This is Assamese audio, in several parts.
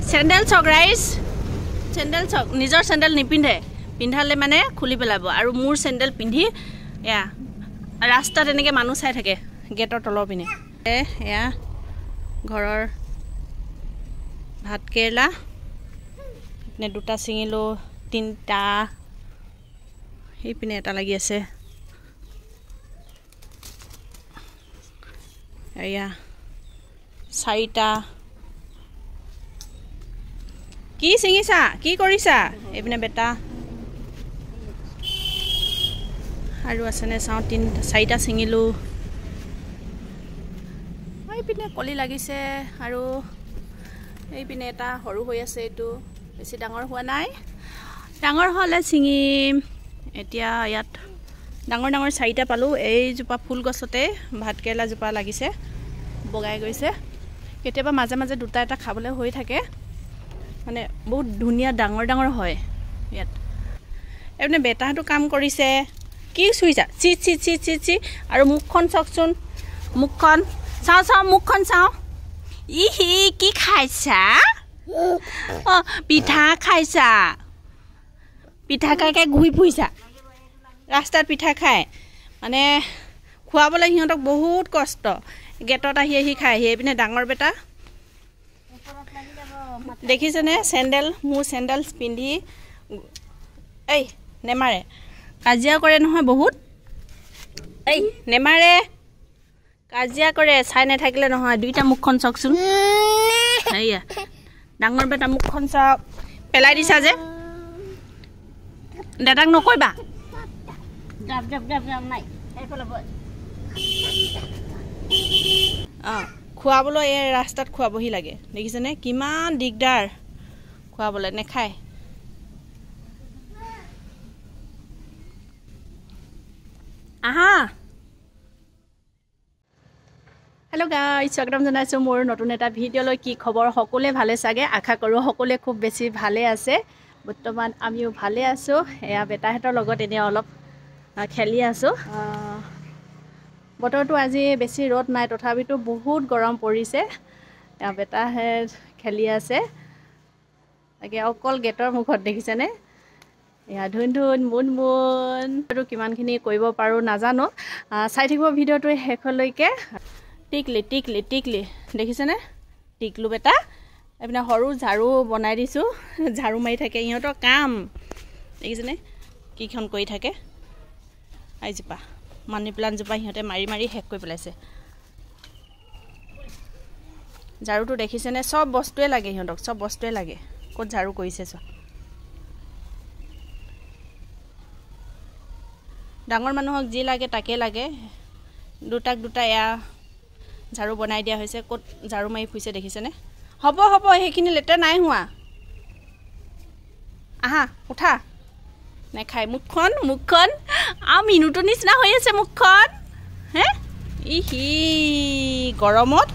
চেণ্ডেল চক ৰাইজ চেণ্ডেল চক নিজৰ চেণ্ডেল নিপিন্ধে পিন্ধালে মানে খুলি পেলাব আৰু মোৰ চেণ্ডেল পিন্ধি এয়া ৰাস্তাত এনেকৈ মানুহ চাই থাকে গেটৰ তলৰ পিনে এয়া ঘৰৰ ভাত কেৰেলা নে দুটা ছিঙিলোঁ তিনিটা সেইপিনে এটা লাগি আছে এয়া চাৰিটা কি ছিঙিছা কি কৰিছা এইপিনে বেটা আৰু আছেনে চাওঁ চাৰিটা ছিঙিলোঁ এইপিনে কলি লাগিছে আৰু এইপিনে এটা সৰু হৈ আছে এইটো বেছি ডাঙৰ হোৱা নাই ডাঙৰ হ'লে ছিঙিম এতিয়া ইয়াত ডাঙৰ ডাঙৰ চাৰিটা পালোঁ এইজোপা ফুল গছতে ভাত কেৰেলাজোপা লাগিছে বগাই গৈছে কেতিয়াবা মাজে মাজে দুটা এটা খাবলৈ হৈ থাকে মানে বহুত ধুনীয়া ডাঙৰ ডাঙৰ হয় ইয়াত এইপিনে বেটাহঁতো কাম কৰিছে কি চুইছা চি চি চি চি চি আৰু মুখখন চাওকচোন মুখখন চাওঁ চাওঁ মুখখন চাওঁ ইহি কি খাইছা অঁ পিঠা খাইছা পিঠা খাই খাই ঘূৰি ফুৰিছা ৰাস্তাত পিঠা খাই মানে খুৱাবলৈ সিহঁতক বহুত কষ্ট গেটত আহি আহি খাই আহি এইপিনে ডাঙৰ বেটা দেখিছেনে চেণ্ডেল মোৰ চেণ্ডেল পিন্ধি এই নেমাৰে কাজিয়া কৰে নহয় বহুত এই নেমাৰে কাজিয়া কৰে চাই নাথাকিলে নহয় দুইটা মুখখন চাওকচোন এইয়া ডাঙৰ বেটা মুখখন চাওক পেলাই দিছা যে দাদাক নকৈবা অঁ খুৱাবলৈ এই ৰাস্তাত খুৱাবহি লাগে দেখিছেনে কিমান দিগদাৰ খুৱাবলৈ নেখায় আহা হেল্ল' গাইজ স্বাগতম জনাইছোঁ মোৰ নতুন এটা ভিডিঅ'লৈ কি খবৰ সকলোৱে ভালে চাগে আশা কৰোঁ সকলোৱে খুব বেছি ভালে আছে বৰ্তমান আমিও ভালে আছোঁ এয়া বেটাহঁতৰ লগত এনেই অলপ খেলি আছোঁ বতৰটো আজি বেছি ৰ'দ নাই তথাপিতো বহুত গৰম পৰিছে এয়া বেটাহঁত খেলি আছে তাকে অকল গেটৰ মুখত দেখিছেনে এয়া ধুন ধুন মুন মুন আৰু কিমানখিনি কৰিব পাৰোঁ নাজানো চাই থাকিব ভিডিঅ'টো শেষলৈকে টিকলি টিকলি টিকলি দেখিছেনে টিকলো বেটা এইপিনে সৰু ঝাৰু বনাই দিছোঁ ঝাৰু মাৰি থাকে ইহঁতৰ কাম দেখিছেনে কিখন কৰি থাকে এইজোপা মানি প্লাণ্টজোপা সিহঁতে মাৰি মাৰি শেষ কৰি পেলাইছে ঝাৰুটো দেখিছেনে চব বস্তুৱে লাগে সিহঁতক চব বস্তুৱে লাগে ক'ত ঝাৰু কৰিছে চব ডাঙৰ মানুহক যি লাগে তাকে লাগে দুটাক দুটা এয়া ঝাৰু বনাই দিয়া হৈছে ক'ত ঝাৰু মাৰি ফুৰিছে দেখিছেনে হ'ব হ'ব সেইখিনি লেতেৰা নাই হোৱা আহা উঠা নেখাই মুখখন মুখখন আৰু মিনুটোৰ নিচিনা হৈ আছে মুখখন হে ইহি গৰমত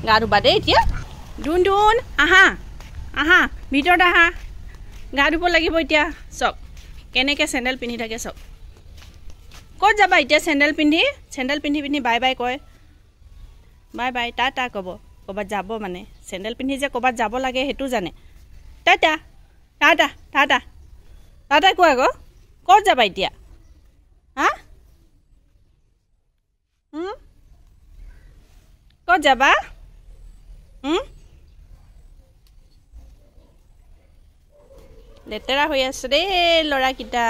গা ধুবা দেই এতিয়া ধুন ধুন আহা আহা ভিতৰত আহা গা ধুব লাগিব এতিয়া চক কেনেকৈ চেণ্ডেল পিন্ধি থাকে চক ক'ত যাবা এতিয়া চেণ্ডেল পিন্ধি পিন্ধি বাই বাই কয় বাই বাই টা ক'ব ক'ৰবাত যাব মানে চেণ্ডেল পিন্ধি যে ক'ৰবাত যাব লাগে সেইটো জানে টা কোৱা আকৌ ক'ত যাবা এতিয়া হা ক'ত যাবা লেতেৰা হৈ আছে দেই ল'ৰাকেইটা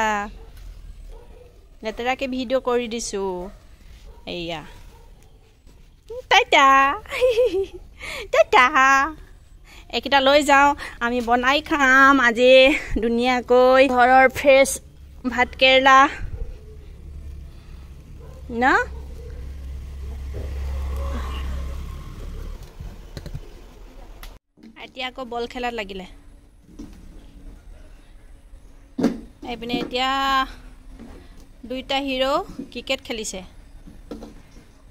লেতেৰাকৈ ভিডিঅ' কৰি দিছোঁ এইয়া টাটা এইকেইটা লৈ যাওঁ আমি বনাই খাম আজি ধুনীয়াকৈ ঘৰৰ ফ্ৰেছ ভাত কেৰেলা ন এতিয়া আকৌ বল খেলাত লাগিলে এইপিনে এতিয়া দুইটা হিৰো ক্ৰিকেট খেলিছে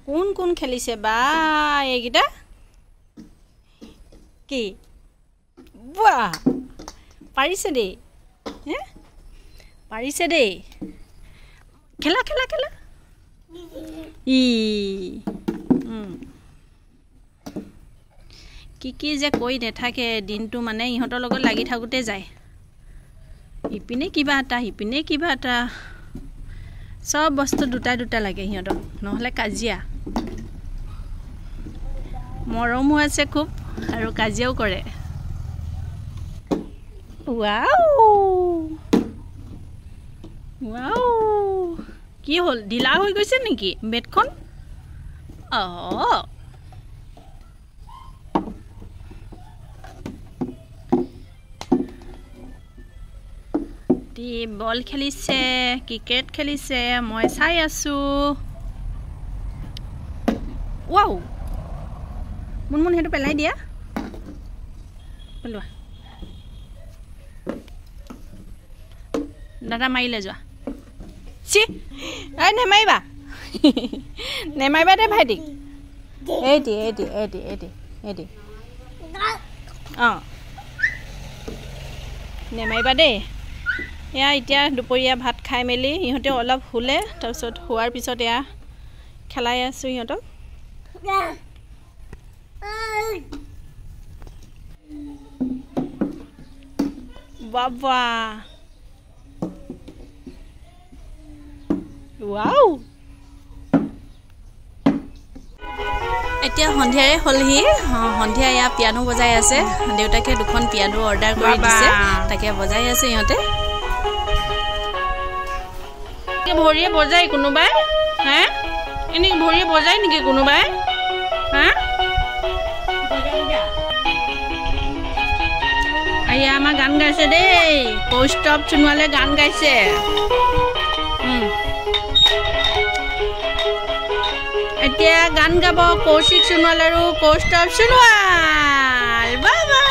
কোন কোন খেলিছে বা এইকেইটা কি বাহ পাৰিছে দেই হে পাৰিছে দেই খেলা খেলা খেলা কি যে কৈ নেথাকে দিনটো মানে ইহঁতৰ লগত লাগি থাকোঁতে যায় ইপিনে কিবা এটা সিপিনে কিবা এটা সব বস্তু দুটা লাগে সিহঁতক নহলে কাজিয়া মৰমো আছে খুব আৰু কাজিয়াও কৰে ৱাও কি হল ঢিলা হৈ গৈছে নেকি বেটখন বল খেলিছে ক্ৰিকেট খেলিছে মই চাই আছো ৱাও মুনমুন হেতু পেলাই দিয়া পেলোৱা দাদা মাৰিলে যোৱা চি আই নেমাৰিবা নেমাৰিবা দে ভাইটিক এটি নেমাৰিবা দেই এয়া এতিয়া দুপৰীয়া ভাত খাই মেলি ইহঁতে অলপ শুলে তাৰপিছত শুৱাৰ পিছত এয়া খেলাই আছোঁ ইহঁতক বাবা ৱাও এতিয়া সন্ধিয়াৰে হ'লহি সন্ধিয়া এয়া পিয়ানো বজাই আছে দেউতাকে দুখন পিয়ানো অৰ্ডাৰ কৰি দিছে তাকে বজাই আছে ইহঁতে ভৰিয়ে বজাই কোনোবাই হা এনে ভৰিয়ে বজাই নেকি কোনোবাই হা আইয়া আমাৰ গান গাইছে দেই কৌস্তৱ সোণোৱালে গান গাইছে এতিয়া গান গাব কৌশিক সোণোৱাল আৰু কৌস্তৱ সোণোৱাল বাবা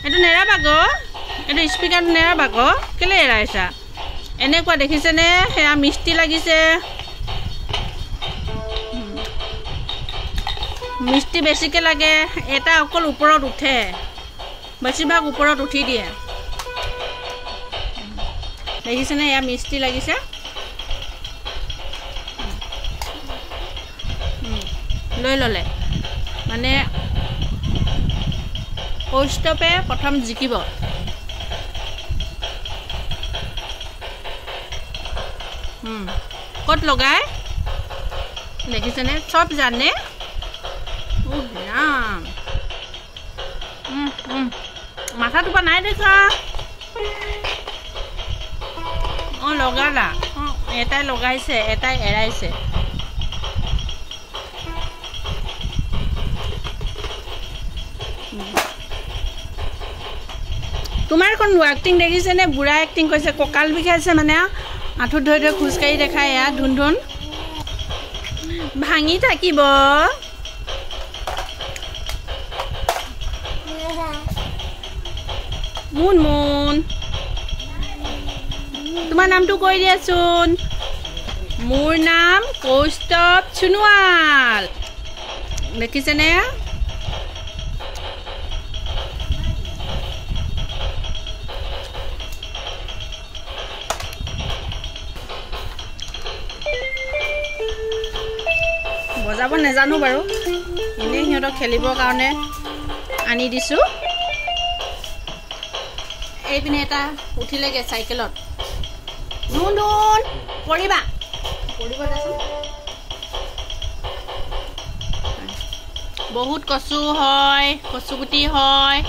এইটো নেৰাবা গো এইটো স্পিকাৰটো নেৰাবা গো কেলে এৰাইছা এনেকুৱা দেখিছেনে সেয়া মিষ্টি লাগিছে মিষ্টি বেছিকে লাগে এটা অকল ওপৰত উঠে বেছিভাগ ওপৰত উঠি দিয়ে দেখিছেনে এয়া মিষ্টি লাগিছে লৈ ল'লে মানে কৌস্তৱে প্ৰথম জিকিব ক'ত লগাই দেখিছেনে চব জানে মাথাটো পৰা নাই দেখা লগালা এটাই লগাইছে এটাই এৰাইছে তোমাৰ কোন এক্টিং দেখিছেনে বুঢ়া এক্টিং কৰিছে কঁকাল বিষাইছে মানে আঁঠুত ধৰি ধৰি খোজকাঢ়ি দেখাই এয়া ধুন ধুন ভাঙি থাকিব মুনমুন তোমাৰ নামটো কৈ দিয়াচোন মোৰ নাম কৌস্তৱ সোণোৱাল দেখিছেনে বজাব নেজানো বাৰু এনেই সিহঁতক খেলিবৰ কাৰণে আনি দিছোঁ এইপিনে এটা উঠিলেগে চাইকেলত নুন নুন পৰিবা দেচোন বহুত কচু হয় কচুগুটি হয়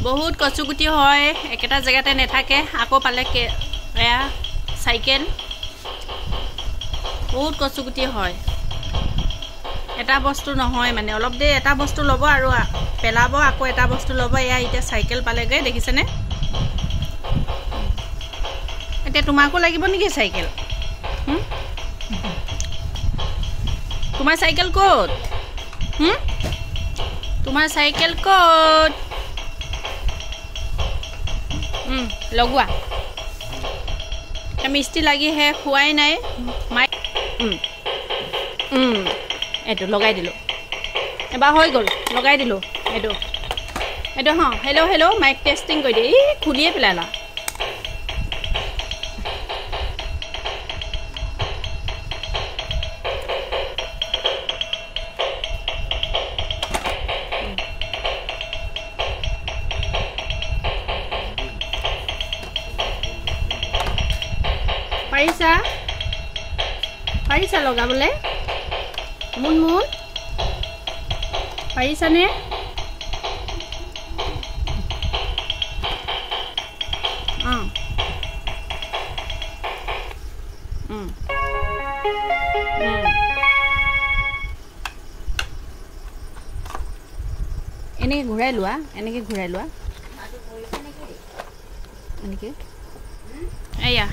বহুত কচুগুটি হয় একেটা জেগাতে নেথাকে আকৌ পালে এয়া চাইকেল বহুত কচুগুটি হয় এটা বস্তু নহয় মানে অলপ দেৰি এটা বস্তু ল'ব আৰু পেলাব আকৌ এটা বস্তু ল'ব এয়া এতিয়া চাইকেল পালেগৈ দেখিছেনে এতিয়া তোমাকো লাগিব নেকি চাইকেল তোমাৰ চাইকেল ক'ত তোমাৰ চাইকেল ক'ত লগোৱা মিষ্টি লাগিহে খোৱাই নাই মাইক এইটো লগাই দিলোঁ এবাৰ হৈ গ'ল লগাই দিলোঁ এইটো হেল্ল' হেল্ল' মাইক টেষ্টিং কৰি দিয়ে খুলিয়ে পেলালা পাৰিছা লগাবলে মুনমুন পাৰিছানে এনেকৈ ঘূৰাই লোৱা এনেকৈ এয়া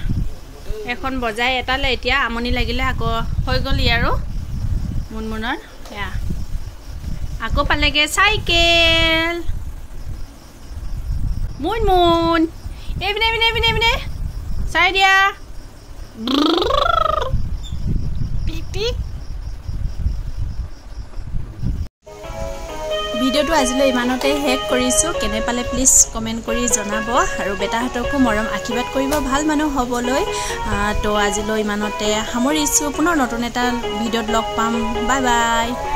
এখন বজাই এটালে এতিয়া আমনি লাগিলে আকৌ হৈ গ'লি আৰু মুনমুনৰ এয়া আকৌ পালেগে চাইকেল মুনমুন এইপিনে চাই দিয়া ভিডিঅ'টো আজিলৈ ইমানতে শেষ কৰিছোঁ কেনে পালে প্লিজ কমেণ্ট কৰি জনাব আৰু বেটাহঁতকো মৰম আশীৰ্বাদ কৰিব ভাল মানুহ হ'বলৈ তো আজিলৈ ইমানতে সামৰিছোঁ পুনৰ নতুন এটা ভিডিঅ'ত লগ পাম বাই বাই